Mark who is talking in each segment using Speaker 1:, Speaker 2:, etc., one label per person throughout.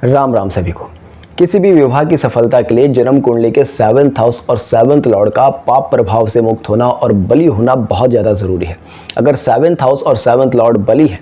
Speaker 1: राम राम सभी को। किसी भी विवाह की सफलता के लिए जन्म कुंडली के 7th हाउस और 7th लॉर्ड का पाप प्रभाव से मुक्त होना और बली होना बहुत ज़्यादा ज़रूरी है। अगर 7th हाउस और 7th लॉर्ड बली है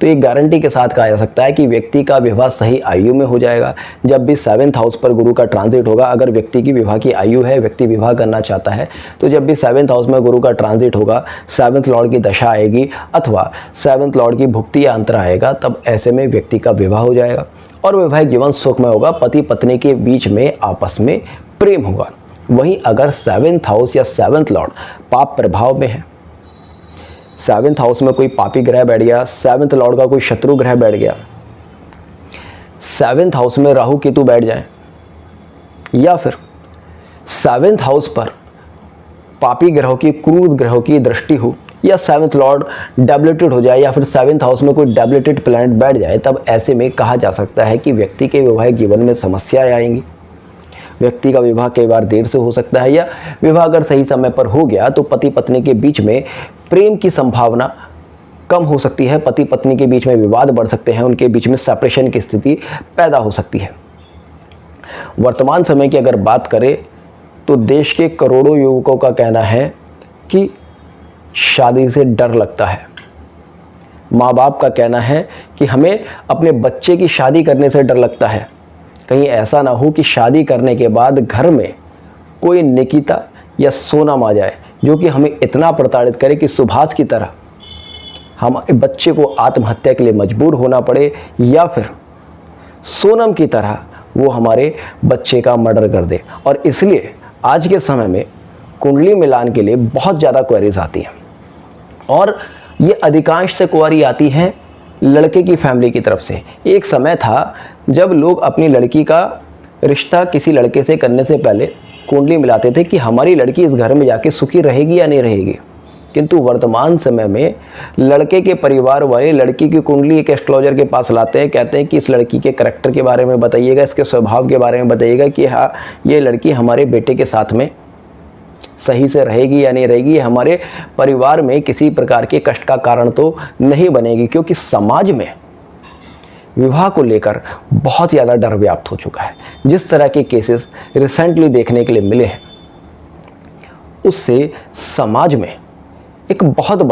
Speaker 1: तो ये गारंटी के साथ कहा जा सकता है कि व्यक्ति का विवाह सही आयु में हो जाएगा। जब भी 7th हाउस पर गुरु का ट्रांजिट होगा, अगर व्यक्ति की विवाह की आयु है, व्यक्ति विवाह करना चाहता है, तो जब भी 7th हाउस में गुरु का ट्रांजिट होगा, 7th लॉर्ड की दशा आएगी अथवा 7th लॉर्ड की भुक्ति या अंतर आएगा, तब ऐसे में व्यक्ति का विवाह हो जाएगा और वैवाहिक जीवन सुखमय होगा। पति पत्नी के बीच में आपस में प्रेम होगा। वहीं अगर 7th हाउस या 7th लॉर्ड पाप प्रभाव में है, 7th हाउस में कोई पापी ग्रह बैठ गया, 7th लॉर्ड का कोई शत्रु ग्रह बैठ गया, 7th हाउस में राहु केतु बैठ जाए, या फिर 7th हाउस पर पापी ग्रहों की, क्रूर ग्रहों की दृष्टि हो, या 7th लॉर्ड डेबिलिटेड हो जाए, या फिर 7th हाउस में कोई डेबिलिटेड प्लैनेट बैठ जाए, तब ऐसे में कहा जा सकता है कि व्यक्ति के वैवाहिक जीवन में समस्याएं आएंगी। व्यक्ति का विवाह कई बार देर से हो सकता है, या विवाह अगर सही समय पर हो गया तो पति पत्नी के बीच में प्रेम की संभावना कम हो सकती है। पति पत्नी के बीच में विवाद बढ़ सकते हैं, उनके बीच में सेपरेशन की स्थिति पैदा हो सकती है। वर्तमान समय की अगर बात करें तो देश के करोड़ों युवकों का कहना है कि शादी से डर लगता है। माँ बाप का कहना है कि हमें अपने बच्चे की शादी करने से डर लगता है। कहीं ऐसा ना हो कि शादी करने के बाद घर में कोई निकिता या सोनम आ जाए जो कि हमें इतना प्रताड़ित करे कि सुभाष की तरह हमारे बच्चे को आत्महत्या के लिए मजबूर होना पड़े, या फिर सोनम की तरह वो हमारे बच्चे का मर्डर कर दे। और इसलिए आज के समय में कुंडली मिलान के लिए बहुत ज़्यादा क्वेरीज आती हैं, और ये अधिकांश क्वेरी आती हैं लड़के की फैमिली की तरफ से। एक समय था जब लोग अपनी लड़की का रिश्ता किसी लड़के से करने से पहले कुंडली मिलाते थे कि हमारी लड़की इस घर में जाके सुखी रहेगी या नहीं रहेगी। किंतु वर्तमान समय में लड़के के परिवार वाले लड़की की कुंडली एक एस्ट्रोलॉजर के पास लाते हैं, कहते हैं कि इस लड़की के करैक्टर के बारे में बताइएगा, इसके स्वभाव के बारे में बताइएगा कि हाँ, ये लड़की हमारे बेटे के साथ में सही से रहेगी या नहीं रहेगी, हमारे परिवार में किसी प्रकार के कष्ट का कारण तो नहीं बनेगी। क्योंकि समाज में विवाह को लेकर बहुत ज़्यादा डर व्याप्त हो चुका है। जिस तरह के केसेस रिसेंटली देखने के लिए मिले हैं, उससे समाज में एक बहुत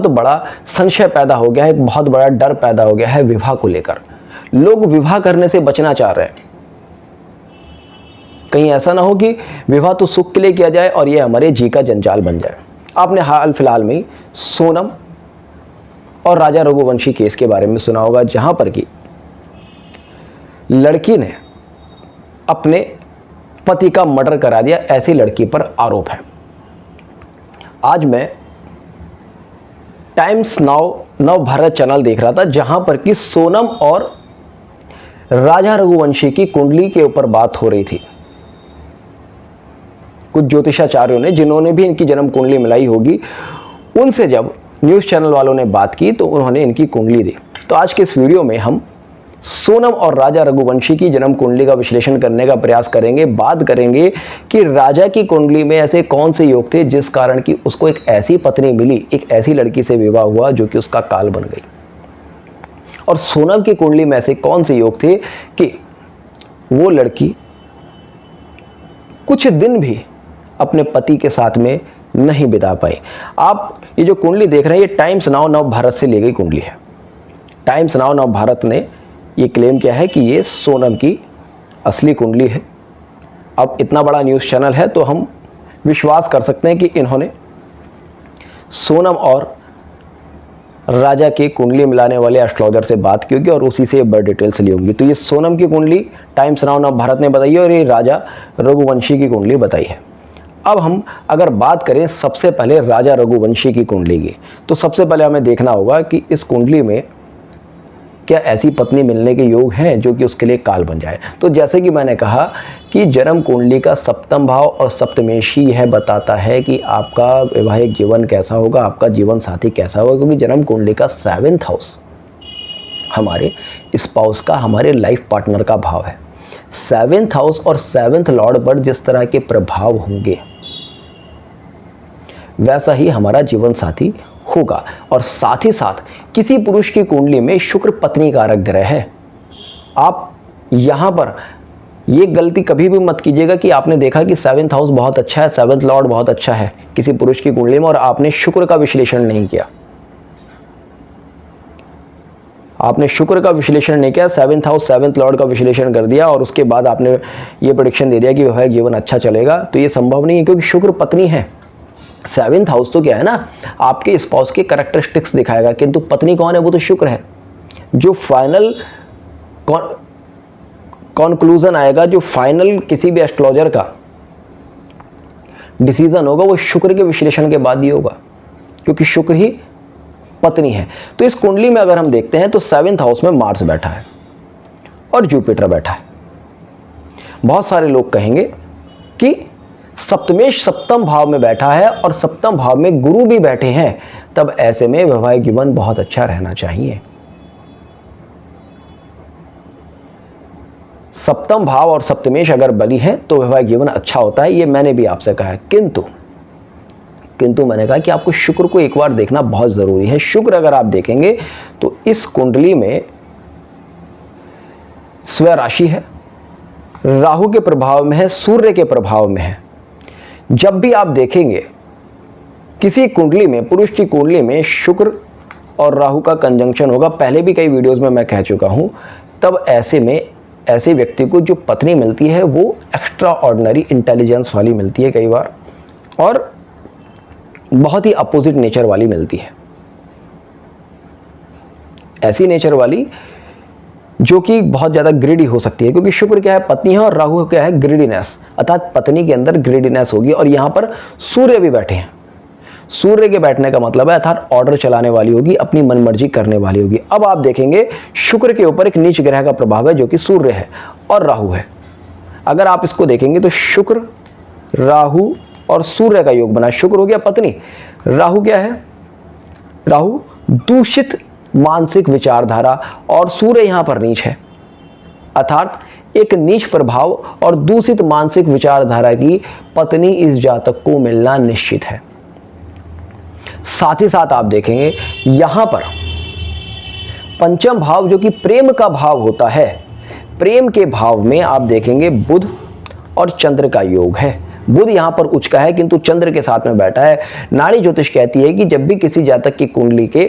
Speaker 1: बड़ा संशय पैदा हो गया है, एक बहुत बड़ा डर पैदा हो गया है विवाह को लेकर। लोग विवाह करने से बचना चाह रहे हैं। कहीं ऐसा ना हो कि विवाह तो सुख के लिए किया जाए और ये हमारे जी का जंजाल बन जाए। आपने हाल फिलहाल में सोनम और राजा रघुवंशी केस के बारे में सुना होगा, जहां पर कि लड़की ने अपने पति का मर्डर करा दिया, ऐसी लड़की पर आरोप है। आज मैं टाइम्स नाउ नव भारत चैनल देख रहा था, जहां पर कि सोनम और राजा रघुवंशी की कुंडली के ऊपर बात हो रही थी। कुछ ज्योतिषाचार्यों ने, जिन्होंने भी इनकी जन्म कुंडली मिलाई होगी, उनसे जब न्यूज़ चैनल वालों ने बात की तो उन्होंने इनकी कुंडली दी। तो आज के इस वीडियो में हम सोनम और राजा रघुवंशी की जन्म कुंडली का विश्लेषण करने का प्रयास करेंगे। बात करेंगे कि राजा की कुंडली में ऐसे कौन से योग थे जिस कारण कि उसको एक ऐसी पत्नी मिली, एक ऐसी लड़की से विवाह हुआ जो कि उसका काल बन गई, और सोनम की कुंडली में ऐसे कौन से योग थे कि वो लड़की कुछ दिन भी अपने पति के साथ में नहीं बिता पाई। आप ये जो कुंडली देख रहे हैं, ये टाइम्स नाउ नव भारत से ली गई कुंडली है। टाइम्स नाउ नव भारत ने ये क्लेम किया है कि ये सोनम की असली कुंडली है। अब इतना बड़ा न्यूज़ चैनल है तो हम विश्वास कर सकते हैं कि इन्होंने सोनम और राजा की कुंडली मिलाने वाले एस्ट्रोलॉजर से बात की होगी और उसी से बड़ी डिटेल्स ली होंगी। तो ये सोनम की कुंडली टाइम्स नाउ नव भारत ने बताई है और ये राजा रघुवंशी की कुंडली बताई है। अब हम अगर बात करें सबसे पहले राजा रघुवंशी की कुंडली की, तो सबसे पहले हमें देखना होगा कि इस कुंडली में क्या ऐसी पत्नी मिलने के योग हैं जो कि उसके लिए काल बन जाए। तो जैसे कि मैंने कहा कि जन्म कुंडली का सप्तम भाव और सप्तमेशी यह बताता है कि आपका वैवाहिक जीवन कैसा होगा, आपका जीवन साथी कैसा होगा। क्योंकि जन्म कुंडली का 7th हाउस हमारे स्पाउस का, हमारे लाइफ पार्टनर का भाव है। 7th हाउस और 7th लॉर्ड पर जिस तरह के प्रभाव होंगे वैसा ही हमारा जीवन साथी होगा। और साथ ही साथ किसी पुरुष की कुंडली में शुक्र पत्नी कारक ग्रह है, आप यहाँ पर ये गलती कभी भी मत कीजिएगा कि आपने देखा कि 7th हाउस बहुत अच्छा है, 7th लॉर्ड बहुत अच्छा है किसी पुरुष की कुंडली में, और आपने शुक्र का विश्लेषण नहीं किया। आपने शुक्र का विश्लेषण नहीं किया, 7th हाउस 7th लॉर्ड का विश्लेषण कर दिया और उसके बाद आपने ये प्रेडिक्शन दे दिया कि वैवाहिक जीवन अच्छा चलेगा, तो ये संभव नहीं है, क्योंकि शुक्र पत्नी है। 7th हाउस तो क्या है ना, आपके स्पाउस के कैरेक्टरिस्टिक्स दिखाएगा, किंतु पत्नी कौन है, वो तो शुक्र है। जो फाइनल कॉन्क्लूजन आएगा, जो फाइनल किसी भी एस्ट्रोलॉजर का डिसीजन होगा, वो शुक्र के विश्लेषण के बाद ही होगा, क्योंकि शुक्र ही पत्नी है। तो इस कुंडली में अगर हम देखते हैं तो 7th हाउस में मार्स बैठा है और जुपिटर बैठा है। बहुत सारे लोग कहेंगे कि सप्तमेश सप्तम भाव में बैठा है और सप्तम भाव में गुरु भी बैठे हैं, तब ऐसे में वैवाहिक जीवन बहुत अच्छा रहना चाहिए। सप्तम भाव और सप्तमेश अगर बली है तो वैवाहिक जीवन अच्छा होता है, ये मैंने भी आपसे कहा है। किंतु मैंने कहा कि आपको शुक्र को एक बार देखना बहुत ज़रूरी है। शुक्र अगर आप देखेंगे तो इस कुंडली में स्वयं राशि है, राहु के प्रभाव में है, सूर्य के प्रभाव में है। जब भी आप देखेंगे किसी कुंडली में, पुरुष की कुंडली में शुक्र और राहु का कंजंक्शन होगा, पहले भी कई वीडियोस में मैं कह चुका हूं, तब ऐसे में ऐसे व्यक्ति को जो पत्नी मिलती है वो एक्स्ट्रा ऑर्डिनरी इंटेलिजेंस वाली मिलती है कई बार, और बहुत ही अपोजिट नेचर वाली मिलती है। ऐसी नेचर वाली जो कि बहुत ज़्यादा ग्रीडी हो सकती है, क्योंकि शुक्र क्या है, पत्नी है, और राहु क्या है, ग्रीडीनेस, अर्थात पत्नी के अंदर ग्रीडीनेस होगी। और यहाँ पर सूर्य भी बैठे हैं। सूर्य के बैठने का मतलब है अर्थात ऑर्डर चलाने वाली होगी, अपनी मनमर्जी करने वाली होगी। अब आप देखेंगे शुक्र के ऊपर एक नीच ग्रह का प्रभाव है जो कि सूर्य है और राहु है। अगर आप इसको देखेंगे तो शुक्र, राहु और सूर्य का योग बना। शुक्र हो गया पत्नी, राहु क्या है, राहु दूषित मानसिक विचारधारा, और सूर्य यहां पर नीच है, अर्थात एक नीच प्रभाव और दूषित मानसिक विचारधारा की पत्नी इस जातक को मिलना निश्चित है। साथ ही साथ आप देखेंगे यहां पर पंचम भाव जो कि प्रेम का भाव होता है, प्रेम के भाव में आप देखेंगे बुध और चंद्र का योग है। बुध यहां पर उच्च का है किंतु चंद्र के साथ में बैठा है। नाड़ी ज्योतिष कहती है कि जब भी किसी जातक की कुंडली के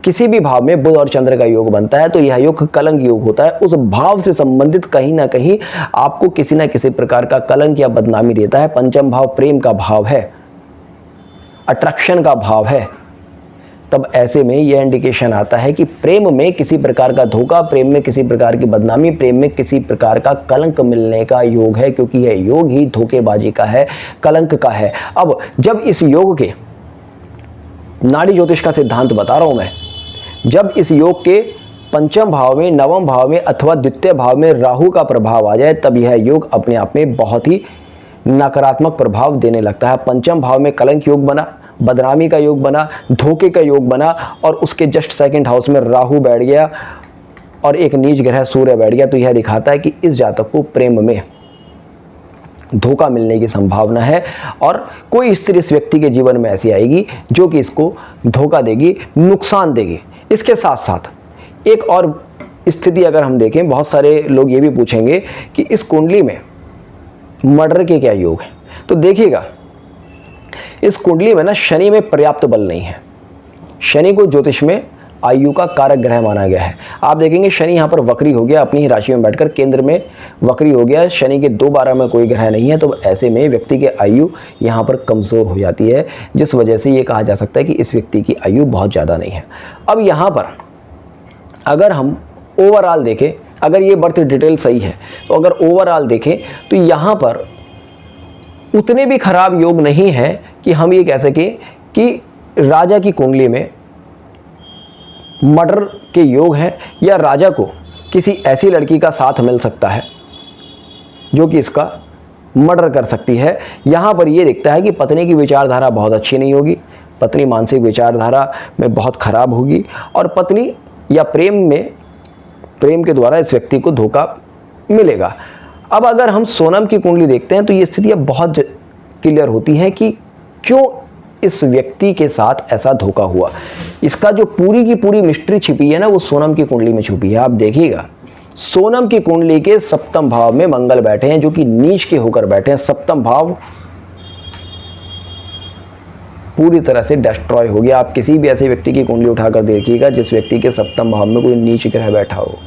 Speaker 1: किसी भी भाव में बुध और चंद्र का योग बनता है तो यह योग कलंक योग होता है। उस भाव से संबंधित कहीं ना कहीं आपको किसी ना किसी प्रकार का कलंक या बदनामी देता है। पंचम भाव प्रेम का भाव है, अट्रैक्शन का भाव है। तब ऐसे में यह इंडिकेशन आता है कि प्रेम में किसी प्रकार का धोखा, प्रेम में किसी प्रकार की बदनामी, प्रेम में किसी प्रकार का कलंक मिलने का योग है, क्योंकि यह योग ही धोखेबाजी का है, कलंक का है। अब जब इस योग के, नाड़ी ज्योतिष का सिद्धांत बता रहा हूं मैं, जब इस योग के पंचम भाव में, नवम भाव में अथवा द्वितीय भाव में राहु का प्रभाव आ जाए, तब यह योग अपने आप में बहुत ही नकारात्मक प्रभाव देने लगता है। पंचम भाव में कलंक योग बना, बदनामी का योग बना, धोखे का योग बना, और उसके जस्ट सेकंड हाउस में राहु बैठ गया और एक नीच ग्रह सूर्य बैठ गया, तो यह दिखाता है कि इस जातक को प्रेम में धोखा मिलने की संभावना है, और कोई स्त्री इस व्यक्ति के जीवन में ऐसी आएगी जो कि इसको धोखा देगी, नुकसान देगी। इसके साथ साथ एक और स्थिति अगर हम देखें, बहुत सारे लोग ये भी पूछेंगे कि इस कुंडली में मर्डर के क्या योग है, तो देखिएगा इस कुंडली में ना शनि में पर्याप्त बल नहीं है। शनि को ज्योतिष में आयु का कारक ग्रह माना गया है। आप देखेंगे शनि यहाँ पर वक्री हो गया, अपनी ही राशि में बैठकर केंद्र में वक्री हो गया। शनि के 2-12 में कोई ग्रह नहीं है, तो ऐसे में व्यक्ति की आयु यहाँ पर कमज़ोर हो जाती है, जिस वजह से ये कहा जा सकता है कि इस व्यक्ति की आयु बहुत ज़्यादा नहीं है। अब यहाँ पर अगर हम ओवरऑल देखें, अगर ये बर्थ डिटेल सही है, तो अगर ओवरऑल देखें तो यहाँ पर उतने भी खराब योग नहीं है कि हम ये कह सकें कि राजा की कुंडली में मर्डर के योग हैं, या राजा को किसी ऐसी लड़की का साथ मिल सकता है जो कि इसका मर्डर कर सकती है। यहाँ पर ये दिखता है कि पत्नी की विचारधारा बहुत अच्छी नहीं होगी, पत्नी मानसिक विचारधारा में बहुत खराब होगी, और पत्नी या प्रेम के द्वारा इस व्यक्ति को धोखा मिलेगा। अब अगर हम सोनम की कुंडली देखते हैं तो ये स्थितियाँ बहुत क्लियर होती हैं कि क्यों इस व्यक्ति के साथ ऐसा धोखा हुआ। इसका जो पूरी की पूरी मिस्ट्री छिपी है ना, वो सोनम की कुंडली में छुपी है। आप देखिएगा सोनम की कुंडली के सप्तम भाव में मंगल बैठे हैं, जो कि नीच के होकर बैठे हैं। सप्तम भाव पूरी तरह से डिस्ट्रॉय हो गया। आप किसी भी ऐसे व्यक्ति की कुंडली उठाकर देखिएगा जिस व्यक्ति के सप्तम भाव में कोई नीच ग्रह बैठा हो,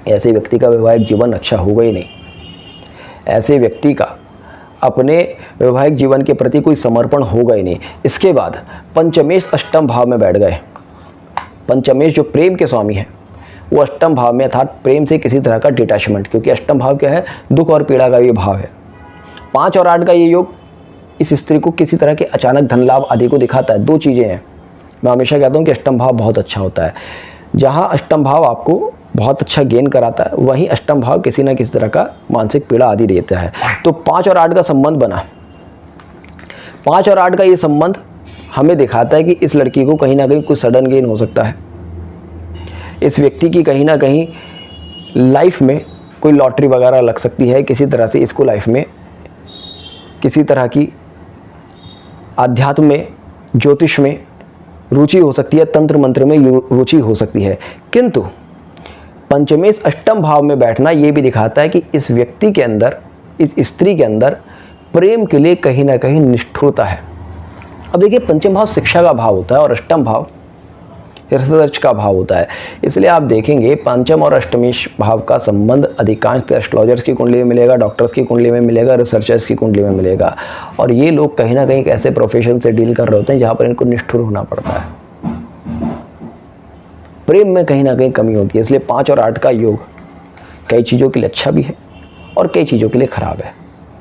Speaker 1: ऐसे व्यक्ति का वैवाहिक जीवन अच्छा होगा ही नहीं। ऐसे व्यक्ति का अपने वैवाहिक जीवन के प्रति कोई समर्पण होगा ही नहीं। इसके बाद पंचमेश अष्टम भाव में बैठ गए। पंचमेश जो प्रेम के स्वामी है वो अष्टम भाव में, अर्थात प्रेम से किसी तरह का डिटैचमेंट, क्योंकि अष्टम भाव क्या है, दुख और पीड़ा का ये भाव है। 5 और 8 का ये योग इस स्त्री को किसी तरह के अचानक धन लाभ आदि को दिखाता है। 2 चीज़ें हैं। मैं हमेशा कहता हूँ कि अष्टम भाव बहुत अच्छा होता है। जहाँ अष्टम भाव आपको बहुत अच्छा गेन कराता है, वहीं अष्टम भाव किसी न किसी तरह का मानसिक पीड़ा आदि देता है। तो 5 और 8 का संबंध बना। 5 और 8 का ये संबंध हमें दिखाता है कि इस लड़की को कहीं ना कहीं कुछ सडन गेन हो सकता है। इस व्यक्ति की कहीं ना कहीं लाइफ में कोई लॉटरी वगैरह लग सकती है। किसी तरह से इसको लाइफ में किसी तरह की आध्यात्म में, ज्योतिष में रुचि हो सकती है, तंत्र मंत्र में रुचि हो सकती है। किंतु पंचमेश अष्टम भाव में बैठना ये भी दिखाता है कि इस व्यक्ति के अंदर, इस स्त्री के अंदर प्रेम के लिए कहीं ना कहीं निष्ठुरता है। अब देखिए, पंचम भाव शिक्षा का भाव होता है और अष्टम भाव रिसर्च का भाव होता है। इसलिए आप देखेंगे पंचम और अष्टमेश भाव का संबंध अधिकांश एस्ट्रोलॉजर्स की कुंडली में मिलेगा, डॉक्टर्स की कुंडली में मिलेगा, रिसर्चर्स की कुंडली में मिलेगा। और ये लोग कहीं ना कहीं एक ऐसे प्रोफेशन से डील कर रहे होते हैं जहाँ पर इनको निष्ठुर होना पड़ता है। प्रेम में कहीं ना कहीं कमी होती है। इसलिए 5 और 8 का योग कई चीज़ों के लिए अच्छा भी है और कई चीज़ों के लिए ख़राब है।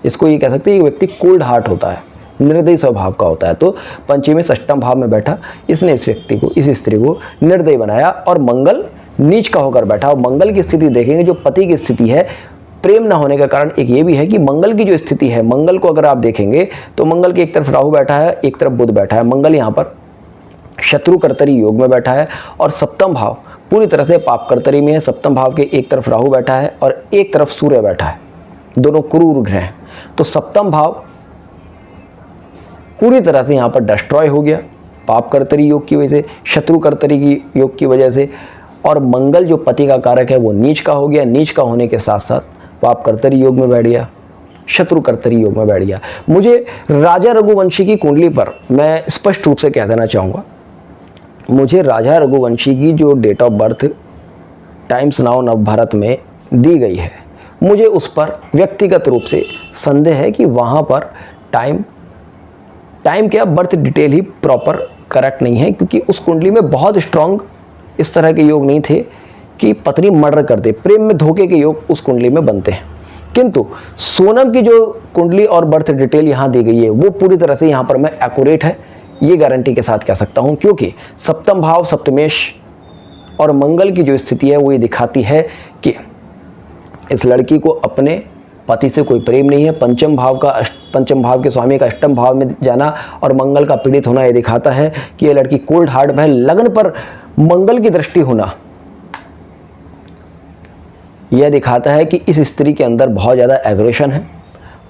Speaker 1: इसको ये कह सकते हैं कि व्यक्ति कोल्ड हार्ट होता है, निर्दयी स्वभाव का होता है। तो पंचमेश अष्टम भाव में बैठा इसने इस व्यक्ति को, इस स्त्री को निर्दयी बनाया और मंगल नीच का होकर बैठा। और मंगल की स्थिति देखेंगे, जो पति की स्थिति है, प्रेम ना होने का कारण एक ये भी है कि मंगल की जो स्थिति है, मंगल को अगर आप देखेंगे तो मंगल के एक तरफ राहु बैठा है, एक तरफ बुध बैठा है। मंगल यहाँ पर शत्रु कर्तरी योग में बैठा है और सप्तम भाव पूरी तरह से पाप कर्तरी में है। सप्तम भाव के एक तरफ राहु बैठा है और एक तरफ सूर्य बैठा है, दोनों क्रूर ग्रह हैं। तो सप्तम भाव पूरी तरह से यहाँ पर डिस्ट्रॉय हो गया पाप कर्तरी योग की वजह से, शत्रु कर्तरी की योग की वजह से। और मंगल जो पति का कारक है वो नीच का हो गया। नीच का होने के साथ साथ पाप कर्तरी योग में बैठ गया, शत्रु कर्तरी योग में बैठ गया। मुझे राजा रघुवंशी की कुंडली पर मैं स्पष्ट रूप से कह देना चाहूँगा, मुझे राजा रघुवंशी की जो date of birth Times Now Navbharat में दी गई है, मुझे उस पर व्यक्तिगत रूप से संदेह है कि वहाँ पर टाइम क्या बर्थ डिटेल ही प्रॉपर करेक्ट नहीं है, क्योंकि उस कुंडली में बहुत स्ट्रांग इस तरह के योग नहीं थे कि पत्नी मर्डर कर दे। प्रेम में धोखे के योग उस कुंडली में बनते हैं। किंतु सोनम की जो कुंडली और बर्थ डिटेल यहाँ दी गई है वो पूरी तरह से यहाँ पर मैं एक्यूरेट है, ये गारंटी के साथ कह सकता हूँ, क्योंकि सप्तम भाव सप्तमेश और मंगल की जो स्थिति है वो ये दिखाती है कि इस लड़की को अपने पति से कोई प्रेम नहीं है। पंचम भाव के स्वामी का अष्टम भाव में जाना और मंगल का पीड़ित होना ये दिखाता है कि ये लड़की कोल्ड हार्ट है। लगन पर मंगल की दृष्टि होना यह दिखाता है कि इस स्त्री के अंदर बहुत ज़्यादा एग्रेशन है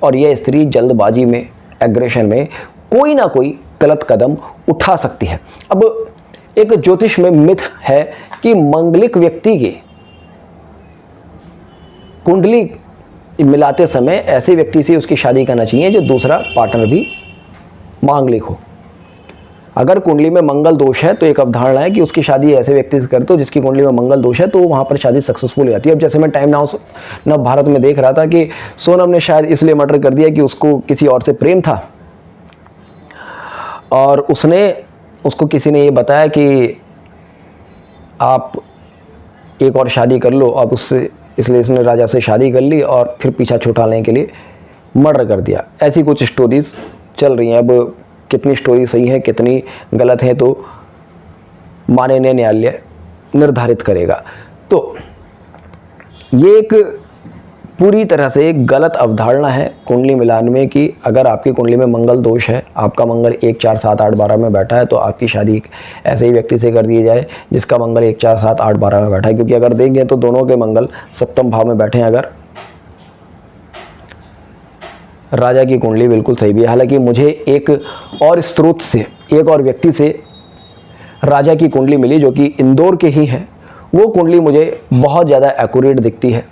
Speaker 1: और यह स्त्री जल्दबाजी में, एग्रेशन में कोई ना कोई गलत कदम उठा सकती है। अब एक ज्योतिष में मिथ है कि मंगलिक व्यक्ति की कुंडली मिलाते समय ऐसे व्यक्ति से उसकी शादी करना चाहिए जो दूसरा पार्टनर भी मांगलिक हो। अगर कुंडली में मंगल दोष है तो एक अवधारणा है कि उसकी शादी ऐसे व्यक्ति से करते हो जिसकी कुंडली में मंगल दोष है, तो वहाँ पर शादी सक्सेसफुल हो जाती है। अब जैसे मैं टाइम नाउ भारत में देख रहा था कि सोनम ने शायद इसलिए मर्डर कर दिया कि उसको किसी और से प्रेम था और उसको किसी ने ये बताया कि आप एक और शादी कर लो, अब उससे, इसलिए इसने राजा से शादी कर ली और फिर पीछा छुड़ाने के लिए मर्डर कर दिया। ऐसी कुछ स्टोरीज चल रही हैं। अब कितनी स्टोरी सही है कितनी गलत है तो माननीय न्यायालय निर्धारित करेगा। तो ये एक पूरी तरह से एक गलत अवधारणा है कुंडली मिलान में कि अगर आपकी कुंडली में मंगल दोष है, आपका मंगल 1 4 7 8 12 में बैठा है, तो आपकी शादी ऐसे ही व्यक्ति से कर दी जाए जिसका मंगल 1 4 7 8 12 में बैठा है। क्योंकि अगर देखेंगे तो दोनों के मंगल सप्तम भाव में बैठे हैं। अगर राजा की कुंडली बिल्कुल सही भी है। हालांकि मुझे एक और स्रोत से, एक और व्यक्ति से राजा की कुंडली मिली जो कि इंदौर के ही हैं। वो कुंडली मुझे बहुत ज़्यादा एक्यूरेट दिखती है।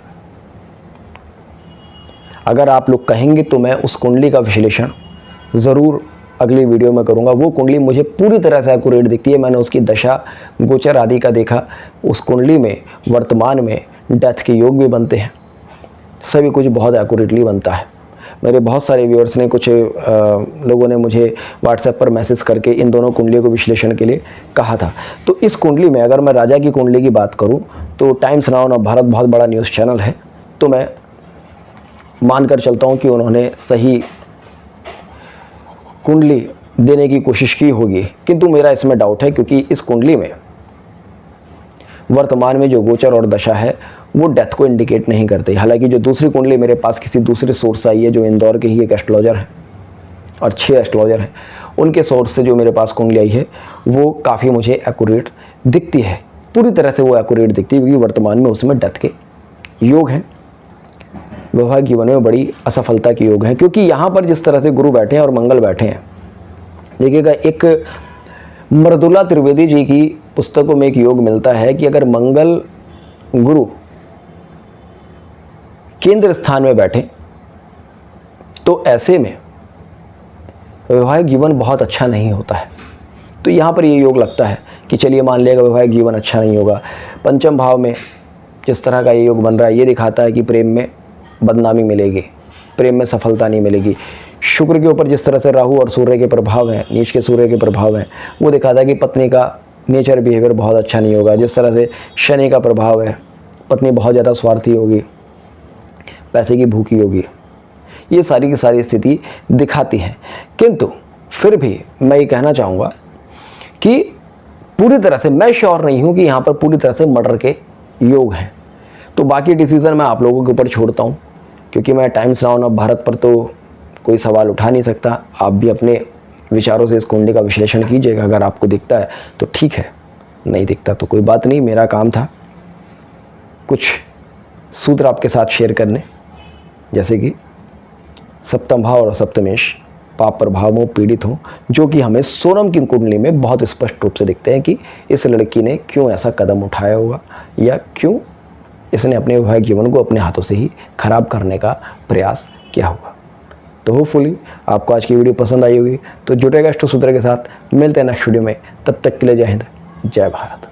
Speaker 1: अगर आप लोग कहेंगे तो मैं उस कुंडली का विश्लेषण ज़रूर अगली वीडियो में करूंगा। वो कुंडली मुझे पूरी तरह से एक्यूरेट दिखती है। मैंने उसकी दशा गोचर आदि का देखा। उस कुंडली में वर्तमान में डेथ के योग भी बनते हैं, सभी कुछ बहुत एक्यूरेटली बनता है। मेरे बहुत सारे व्यूअर्स ने, कुछ लोगों ने मुझे व्हाट्सएप पर मैसेज करके इन दोनों कुंडलियों को विश्लेषण के लिए कहा था। तो इस कुंडली में अगर मैं राजा की कुंडली की बात करूं तो टाइम्स नाउ ऑफ भारत बहुत बड़ा न्यूज़ चैनल है, तो मैं मानकर चलता हूं कि उन्होंने सही कुंडली देने की कोशिश की होगी, किंतु मेरा इसमें डाउट है, क्योंकि इस कुंडली में वर्तमान में जो गोचर और दशा है वो डेथ को इंडिकेट नहीं करते। हालांकि जो दूसरी कुंडली मेरे पास किसी दूसरे सोर्स से आई है, जो इंदौर के ही एक एस्ट्रोलॉजर है और 6 एस्ट्रोलॉजर हैं, उनके सोर्स से जो मेरे पास कुंडली आई है वो काफ़ी मुझे एक्यूरेट दिखती है। पूरी तरह से वो एक्यूरेट दिखती है, क्योंकि वर्तमान में उसमें डेथ के योग हैं। वैवाहिक जीवन में बड़ी असफलता के योग हैं, क्योंकि यहाँ पर जिस तरह से गुरु बैठे हैं और मंगल बैठे हैं, देखिएगा एक मृदुला त्रिवेदी जी की पुस्तकों में एक योग मिलता है कि अगर मंगल गुरु केंद्र स्थान में बैठे तो ऐसे में वैवाहिक जीवन बहुत अच्छा नहीं होता है। तो यहाँ पर ये योग लगता है कि चलिए मान लिया वैवाहिक जीवन अच्छा नहीं होगा। पंचम भाव में जिस तरह का ये योग बन रहा है, ये दिखाता है कि प्रेम में बदनामी मिलेगी, प्रेम में सफलता नहीं मिलेगी। शुक्र के ऊपर जिस तरह से राहु और सूर्य के प्रभाव हैं, नीच के सूर्य के प्रभाव हैं, वो दिखाता है कि पत्नी का नेचर बिहेवियर बहुत अच्छा नहीं होगा। जिस तरह से शनि का प्रभाव है, पत्नी बहुत ज़्यादा स्वार्थी होगी, पैसे की भूखी होगी, ये सारी की सारी स्थिति दिखाती है। किंतु फिर भी मैं ये कहना चाहूँगा कि पूरी तरह से मैं श्योर नहीं हूँ कि यहाँ पर पूरी तरह से मर्डर के योग हैं। तो बाकी डिसीज़न मैं आप लोगों के ऊपर छोड़ता हूँ, क्योंकि मैं टाइम्स नाउ ऑफ भारत पर तो कोई सवाल उठा नहीं सकता। आप भी अपने विचारों से इस कुंडली का विश्लेषण कीजिएगा। अगर आपको दिखता है तो ठीक है, नहीं दिखता तो कोई बात नहीं। मेरा काम था कुछ सूत्र आपके साथ शेयर करने, जैसे कि सप्तम भाव और सप्तमेश पाप प्रभाव में पीड़ित हों, जो कि हमें सोनम की कुंडली में बहुत स्पष्ट रूप से दिखते हैं कि इस लड़की ने क्यों ऐसा कदम उठाया होगा, या क्यों इसने अपने वैवाहिक जीवन को अपने हाथों से ही खराब करने का प्रयास किया होगा। तो होपफुली आपको आज की वीडियो पसंद आई होगी। तो जुटेगा अष्ट सूत्र के साथ, मिलते हैं नेक्स्ट वीडियो में। तब तक के लिए जय हिंद, जय भारत।